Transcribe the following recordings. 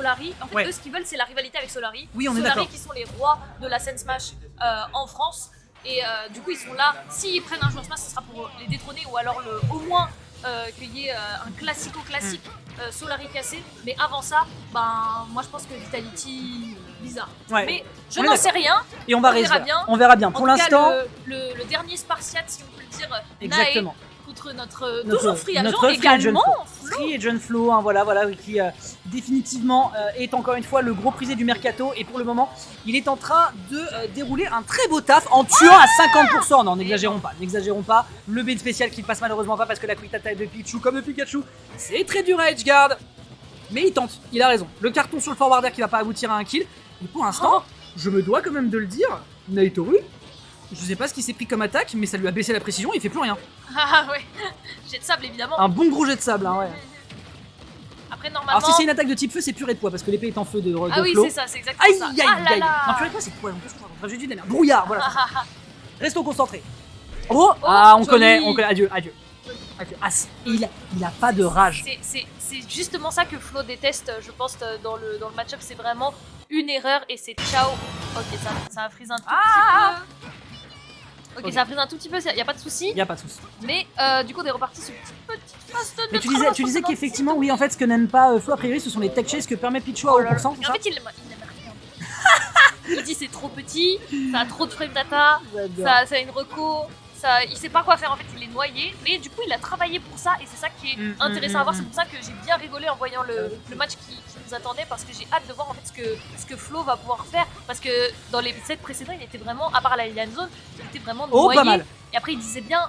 Solari. En fait, eux, ce qu'ils veulent, c'est la rivalité avec Solari. Oui, on est d'accord. Solari qui sont les rois de la scène Smash en France. Et du coup, ils sont là. S'ils prennent un joueur Smash, ce sera pour les détrôner ou alors au moins qu'il y ait un classique Solari cassé. Mais avant ça, moi je pense que Vitality, bizarre. Ouais. Mais je n'en sais rien. Et on verra bien. On verra bien. Pour l'instant, le dernier Spartiate, si on peut le dire, exactement. Nae, contre notre free agent également, Flo. Free Agent Flo, qui définitivement est encore une fois le gros prisé du mercato, et pour le moment il est en train de dérouler un très beau taf en tuant à 50%. Non, n'exagérons pas, le bait spécial qui ne passe malheureusement pas parce que la quick attack de Pichu, comme de Pikachu, c'est très dur à edgeguard, mais il tente, il a raison. Le carton sur le forwarder qui va pas aboutir à un kill, et pour l'instant je me dois quand même de le dire, Naitoru, je sais pas ce qu'il s'est pris comme attaque, mais ça lui a baissé la précision, il fait plus rien. Ah ouais, jet de sable évidemment. Un bon gros jet de sable, ouais. Après normalement... Alors si c'est une attaque de type feu, c'est purée de poids, parce que l'épée est en feu de Ah oui, Flo. c'est ça, c'est exactement ça. Aïe. Non, purée de poids, c'est quoi? J'ai dit de la merde. Brouillard, voilà. Restons concentrés. On connaît. Adieu. Ah, il a pas de rage. C'est justement ça que Flo déteste, je pense, dans le match-up. C'est vraiment une erreur et c'est ciao. Ok, ça a freeze un tout petit peu. Ok, ça a pris un tout petit peu, y a pas de souci. Mais du coup, on est reparti sur une petite phase de mais tu disais qu'effectivement, oui, en fait, ce que n'aime pas Flo a priori, ce sont les tech chases que permet Pichu à haut pourcent. En fait, il n'aime rien. Il dit c'est trop petit, ça a trop de frame data, ça a une reco, il sait pas quoi faire en fait, il est noyé. Mais du coup, il a travaillé pour ça et c'est ça qui est intéressant à voir. C'est pour ça que j'ai bien rigolé en voyant le match qui nous attendait, parce que j'ai hâte de voir en fait ce que Flo va pouvoir faire, parce que dans les sets précédents, il était vraiment, à part la Alien Zone, il était vraiment noyé. Pas mal. Et après, il disait bien,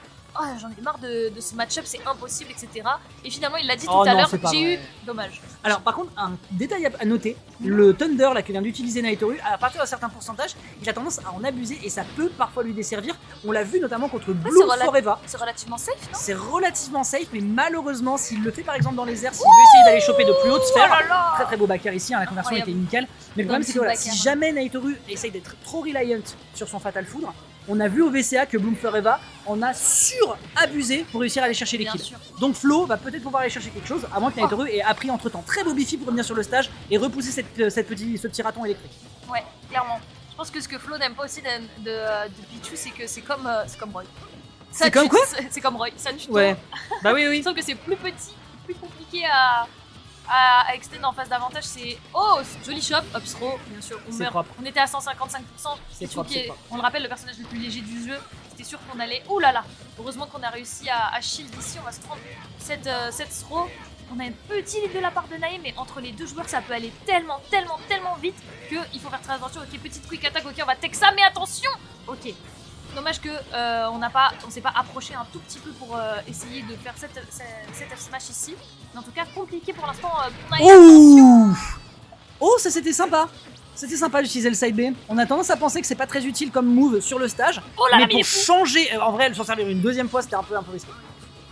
j'en ai marre de ce match-up, c'est impossible, etc. Et finalement, il l'a dit tout à l'heure, j'ai eu dommage. Alors, par contre, un détail à noter, le Thunder là, que vient d'utiliser Naitoru, à partir d'un certain pourcentage, il a tendance à en abuser et ça peut parfois lui desservir. On l'a vu notamment contre Bloom Forever. C'est relativement safe, non? C'est relativement safe, mais malheureusement, s'il le fait par exemple dans les airs, s'il veut essayer d'aller choper de plus hautes sphères, très très beau backer ici, la conversion était nickel. Mais le problème, c'est que si jamais Naitoru essaye d'être trop reliant sur son Fatal Foudre, on a vu au VCA que Bloom Forever en a surabusé pour réussir à aller chercher les kills. Donc Flo va peut-être pouvoir aller chercher quelque chose, à moins que Naitoru ait appris entre temps très beau Bifi pour revenir sur le stage et repousser ce petit raton électrique. Ouais, clairement. Je pense que ce que Flo n'aime pas aussi de Pichu, c'est que c'est comme Roy. C'est comme quoi? C'est comme Roy, ça tue. Ouais. Bah oui. Sauf que c'est plus petit, plus compliqué à extend en phase d'avantage. C'est joli shop, up throw, bien sûr. On était à 155%. C'est propre. On le rappelle, le personnage le plus léger du jeu. C'était sûr qu'on allait. Oh là là! Heureusement qu'on a réussi à shield ici. On va se prendre cette throw. On a un petit lead de la part de Nae, mais entre les deux joueurs, ça peut aller tellement vite qu'il faut faire très attention. Ok, petite quick attack. Ok, on va tech ça, mais attention! Ok. Dommage que on s'est pas approché un tout petit peu pour essayer de faire cette F-smash ici. Mais en tout cas, compliqué pour l'instant pour Nae. Ça c'était sympa. C'était sympa d'utiliser le side B. On a tendance à penser que c'est pas très utile comme move sur le stage. Mais pour changer, en vrai, s'en servir une deuxième fois, c'était un peu risqué.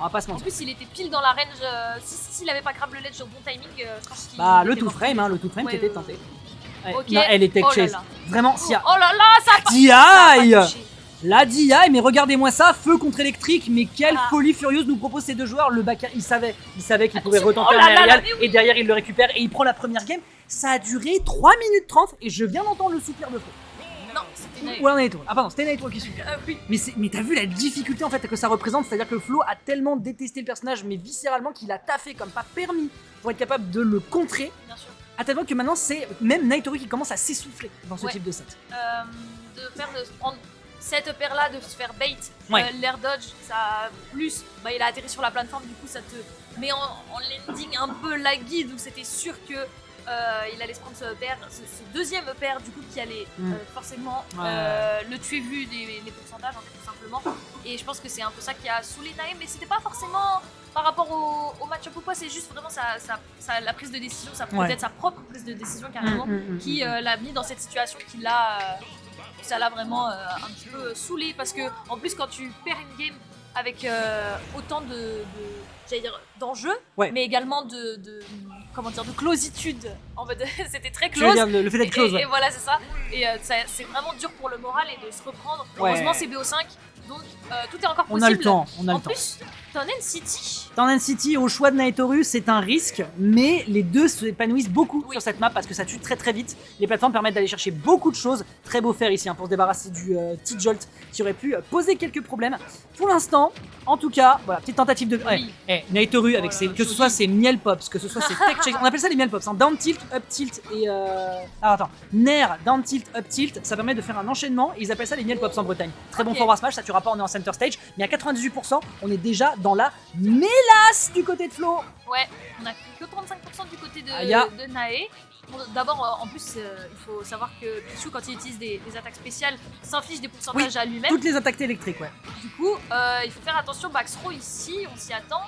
On va pas se mentir. En plus, il était pile dans la range. S'il avait pas grab le ledge au bon timing, je pense qu'il. Le two frame qui était tenté. Ok. Non, elle est tech chase. Vraiment, si. Oh là là, ça DI! La DI, mais regardez-moi ça, feu contre électrique, mais quelle folie furieuse nous proposent ces deux joueurs. Le backer, il savait qu'il pouvait retenter un aérial, et derrière il le récupère et il prend la première game. Ça a duré 3 minutes 30 et je viens d'entendre le soupir de feu. Non, c'était Nae. Ouais, Naito. Ah pardon, c'était Naito qui soupire. Oui. Mais t'as vu la difficulté en fait que ça représente, c'est-à-dire que Flo a tellement détesté le personnage, mais viscéralement, qu'il a taffé comme pas permis pour être capable de le contrer. Bien sûr. À tel point que maintenant c'est même Naitoru qui commence à s'essouffler dans ce type de set. De se prendre cette paire là, de se faire bait, l'air dodge, ça plus, il a atterri sur la plateforme, du coup ça te met en landing un peu laggy, donc c'était sûr que il allait se prendre ce deuxième paire du coup qui allait forcément le tuer vu les pourcentages, tout simplement. Et je pense que c'est un peu ça qui a saoulé Nae, mais c'était pas forcément par rapport au match-up ou quoi, c'est juste vraiment la prise de décision, peut-être sa propre prise de décision carrément, qui l'a mis dans cette situation, ça l'a vraiment un petit peu saoulé, parce que en plus quand tu perds une game avec autant d'enjeux, mais également de clositude, en mode c'était très close. Le fait d'être close. Et voilà, c'est ça. Et c'est vraiment dur pour le moral et de se reprendre. Heureusement c'est BO5, donc tout est encore possible. On a le temps. En plus, Town City. Town City, au choix de Naitoru, c'est un risque, mais les deux s'épanouissent beaucoup sur cette map parce que ça tue très très vite. Les plateformes permettent d'aller chercher beaucoup de choses. Très beau faire ici pour se débarrasser du T-Jolt qui aurait pu poser quelques problèmes. Pour l'instant, en tout cas, voilà, petite tentative de... Naitoru, avec que ce soit ses miel pops, que ce soit ses tech chase, on appelle ça les miel pops, down tilt, up tilt et... Nair, down tilt, up tilt, ça permet de faire un enchaînement et ils appellent ça les miel pops en Bretagne. Très bon forward smash, ça tuera pas, on est en center stage, mais à 98%, on est déjà dans la mélasse du côté de Flo. Ouais, on a que 35% du côté de Nae. D'abord, en plus, il faut savoir que Pichu, quand il utilise des attaques spéciales, s'inflige des pourcentages à lui-même. Toutes les attaques électriques, ouais. Du coup, il faut faire attention. Baxro ici, on s'y attend.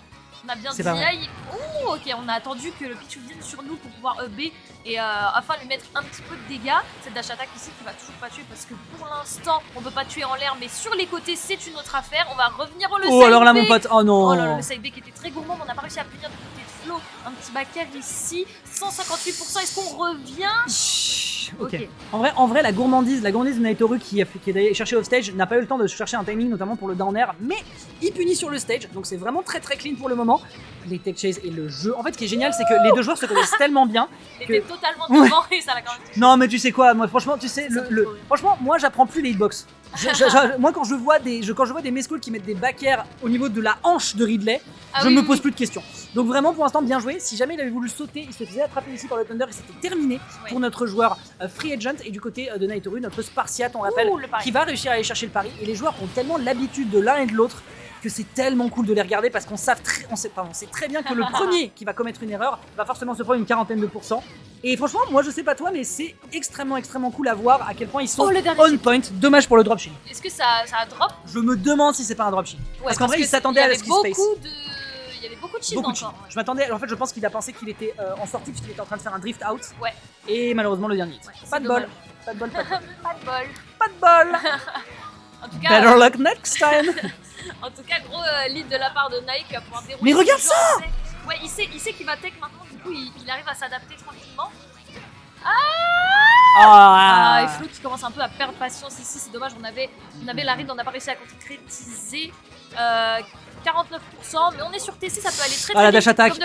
On a bien DI. Oh, ok, on a attendu que le Pichu vienne sur nous pour pouvoir B et afin de lui mettre un petit peu de dégâts. Cette dash attaque ici qui va toujours pas tuer parce que pour l'instant, on peut pas tuer en l'air, mais sur les côtés, c'est une autre affaire. On va revenir au side alors là, B. mon pote, oh non. Oh là là, le side B qui était très gourmand, mais on n'a pas réussi à punir du côté de Flo. Un petit back ici, 158%. Est-ce qu'on revient? Ok. En vrai, la gourmandise de Naitoru qui est allé chercher off stage n'a pas eu le temps de chercher un timing, notamment pour le down air, mais il punit sur le stage, donc c'est vraiment très très clean pour le moment. Les tech chase et le jeu. En fait, ce qui est génial, c'est que les deux joueurs se connaissent tellement bien. Il était totalement devant et ça l'a quand même touché. Non, mais tu sais quoi, moi, franchement, tu sais, franchement, moi, j'apprends plus les hitbox. Moi, quand je vois des mescalls qui mettent des back air au niveau de la hanche de Ridley, je ne me pose plus de questions. Donc vraiment, pour l'instant, bien joué. Si jamais il avait voulu sauter, il se faisait attraper ici par le Thunder et c'était terminé pour notre joueur Free Agent. Et du côté de Naitoru, notre Spartiate, on rappelle, qui va réussir à aller chercher le pari. Et les joueurs ont tellement l'habitude de l'un et de l'autre que c'est tellement cool de les regarder parce qu'on sait très bien que le premier qui va commettre une erreur va forcément se prendre une quarantaine de pourcents. Et franchement, moi je sais pas toi, mais c'est extrêmement cool à voir à quel point ils sont on point. Dommage pour le dropshield. Est-ce que ça a drop? Je me demande si c'est pas un dropshield. Parce qu'en vrai, il s'attendait à la skill space. Il y avait beaucoup de shield encore. Ouais. Je m'attendais, en fait, je pense qu'il a pensé qu'il était en sortie puisqu'il était en train de faire un drift out. Ouais. Et malheureusement, le dernier. Pas de bol. Pas de bol. Pas de bol. En tout cas, better luck next time. En tout cas, gros lead de la part de Nike pour pouvoir dérouler. Mais regarde ça! Ouais, il sait qu'il va tech maintenant, du coup il arrive à s'adapter tranquillement. Et Flo qui commence un peu à perdre patience ici, c'est dommage, on avait la read, on n'a pas réussi à concrétiser 49%, mais on est sur TC, ça peut aller très la dash attack.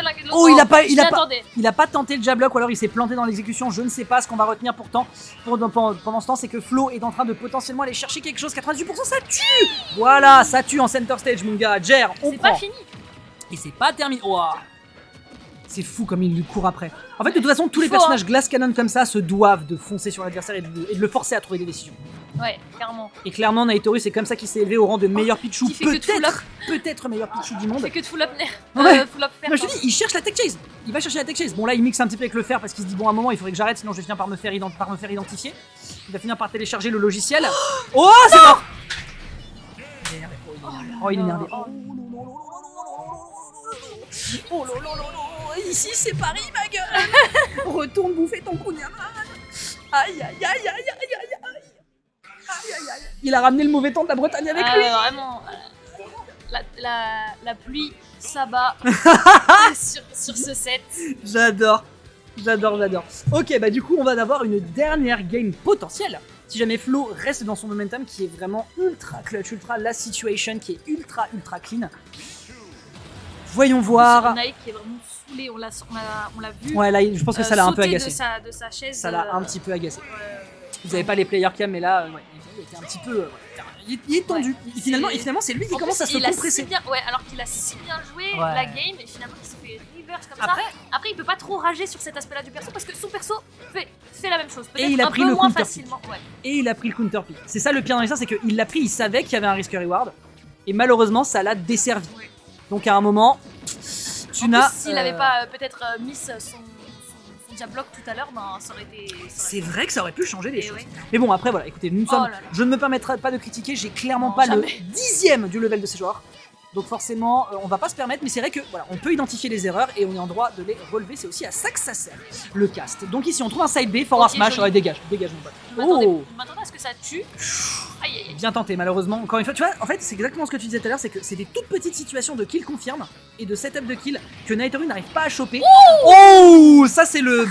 Il a pas tenté le jab block ou alors il s'est planté dans l'exécution, je ne sais pas. Ce qu'on va retenir pourtant pendant ce temps, c'est que Flo est en train de potentiellement aller chercher quelque chose. 98%, ça tue. Voilà, ça tue en center stage, mon gars. Jer, on prend. C'est pas fini. Et c'est pas terminé. C'est fou comme il lui court après. En fait, de toute façon, tous les personnages Glass Cannon comme ça se doivent de foncer sur l'adversaire et de le forcer à trouver des décisions. Ouais, clairement. Et clairement, Naitoru, c'est comme ça qu'il s'est élevé au rang de meilleur Pichu. Peut-être meilleur Pichu du monde. Il fait que de full up faire. Je te dis, il cherche la tech chase. Il va chercher la tech chase. Bon, là, il mixe un petit peu avec le fer parce qu'il se dit, bon, à un moment, il faudrait que j'arrête, sinon je vais finir par me faire identifier. Il va finir par télécharger le logiciel. Oh, c'est mort. Oh, il est énervé. Oh là là là là, ici c'est Paris ma gueule. Retourne bouffer ton kunyaman. Aïe aïe aïe aïe aïe aïe aïe. Il a ramené le mauvais temps de la Bretagne avec lui. Vraiment, la pluie s'abat sur ce set. J'adore. Ok, bah du coup on va avoir une dernière game potentielle. Si jamais Flo reste dans son momentum qui est vraiment ultra clutch, ultra la situation, qui est ultra clean. Voyons voir. Nike qui est vraiment saoulé, on l'a vu. Ouais, là, je pense que ça l'a un peu agacé. De sa chaise. Ça l'a un petit peu agacé. Vous avez pas les player cam, mais là, il était un petit peu. Il est tendu. Finalement, c'est lui qui commence à se compresser. Alors qu'il a si bien joué la game, et finalement, il se fait reverse comme ça. Après, il peut pas trop rager sur cet aspect-là du perso parce que son perso fait la même chose. Et il a pris le counter pick. Ouais. Et il a pris le counter pick. C'est ça le pire dans l'histoire, c'est qu'il l'a pris, il savait qu'il y avait un risk reward. Et malheureusement, ça l'a desservi. Ouais. Donc à un moment, s'il avait pas peut-être mis son jab block tout à l'heure, ça aurait été. C'est vrai que ça aurait pu changer les choses. Ouais. Mais bon, après voilà, écoutez, je ne me permettrai pas de critiquer, j'ai clairement pas le 10e du level de ces joueurs. Donc forcément, on va pas se permettre, mais c'est vrai que voilà, on peut identifier les erreurs et on est en droit de les relever. C'est aussi à ça que ça sert, le cast. Donc ici, on trouve un side B, forward smash, dégage mon pote. Je m'attendais à ce que ça tue. Aïe. Bien tenté, malheureusement. Encore une fois, tu vois, en fait, c'est exactement ce que tu disais tout à l'heure, c'est que c'est des toutes petites situations de kill confirme et de setup de kill que Naitoru n'arrive pas à choper. Ça c'est le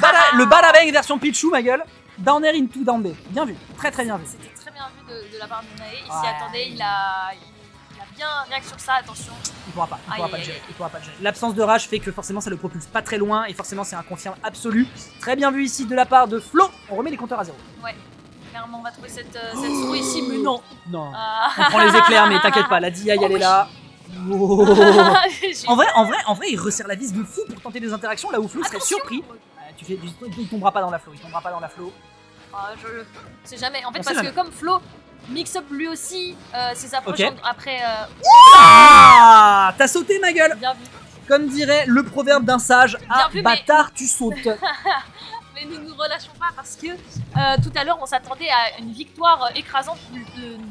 Balabang version Pichu, ma gueule. Down air into down B. Bien vu, très bien vu. C'était très bien vu de la part de Nae. Il s'y attendait, il a bien, rien que sur ça, attention. Il pourra pas, il pourra Aïe, pas le aïe, gérer. aïe. Il pourra pas le gérer. L'absence de rage fait que forcément ça le propulse pas très loin et forcément c'est un confirme absolu. Très bien vu ici de la part de Flo. On remet les compteurs à 0. Ouais, clairement, on va trouver cette souris ici, mais non. Non. Ah. On prend les éclairs, mais t'inquiète pas, la DI elle est là. Oh. J'ai- En vrai, il resserre la vis de fou pour tenter des interactions là où Flo serait Attention. surpris. Il tombera pas dans la flow, il tombera pas dans la flow. Ah, je sais jamais. En fait, On sait parce jamais. que comme Flo mix up lui aussi ses approches Ok. après. Ah, t'as sauté ma gueule. Bien vu. Comme dirait le proverbe d'un sage, ah vu, mais- bâtard tu sautes. Mais nous nous relâchons pas parce que tout à l'heure on s'attendait à une victoire écrasante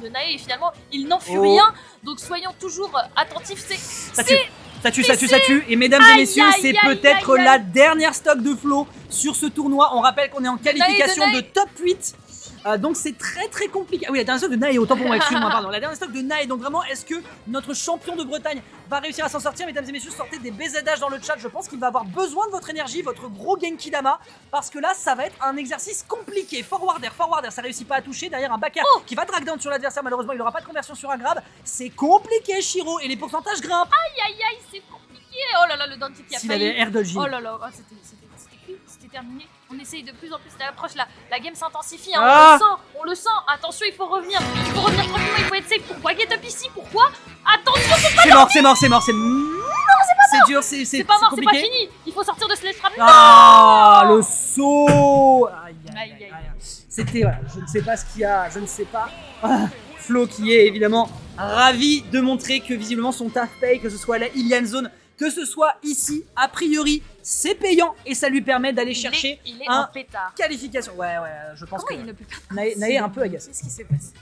de Nae et finalement il n'en fut Oh. rien. Donc soyons toujours attentifs. Ça tue, ça tue. Et mesdames et Aïe, messieurs, aïe, c'est aïe, peut-être aïe, la aïe. dernière stock de Flo sur ce tournoi. On rappelle qu'on est en qualification Nae. de top 8. Donc c'est très compliqué. Ah oui, la dernière stock de Nae, autant pour moi, excuse-moi, pardon. La dernière stock de Nae, donc vraiment, est-ce que notre champion de Bretagne va réussir à s'en sortir? Mesdames et messieurs, sortez des BZH dans le chat. Je pense qu'il va avoir besoin de votre énergie, votre gros Genki Dama, parce que là, ça va être un exercice compliqué. Forwarder, ça réussit pas à toucher. Derrière un backer qui va drag down sur l'adversaire. Malheureusement, il n'aura pas de conversion sur un grab. C'est compliqué, Shiro, et les pourcentages grimpent. Aïe, c'est compliqué. Oh là là, le down kick qui a S'il failli. avait air dodging. Oh là là, c'était cuit, c'était terminé. On essaye de plus en plus d'approche, la game s'intensifie, hein, Ah. on le sent. Attention, il faut revenir tranquillement, il faut être safe. Pourquoi get up ici? Pourquoi? Attention, C'est mort. C'est dur, c'est pas mort, c'est pas compliqué. fini. Il faut sortir de ce trap. Ah, le saut. Aïe. Aïe. C'était, voilà, je ne sais pas ce qu'il y a, je ne sais pas. Ah, Flo qui est évidemment ravi de montrer que visiblement son taf paye, que ce soit à la Ilian Zone, que ce soit ici, a priori, c'est payant et ça lui permet d'aller chercher Il est un en pétard. qualification. Ouais, je pense Comment que il ne peut pas Nae est un peu agacé. Qu'est-ce qui s'est passé?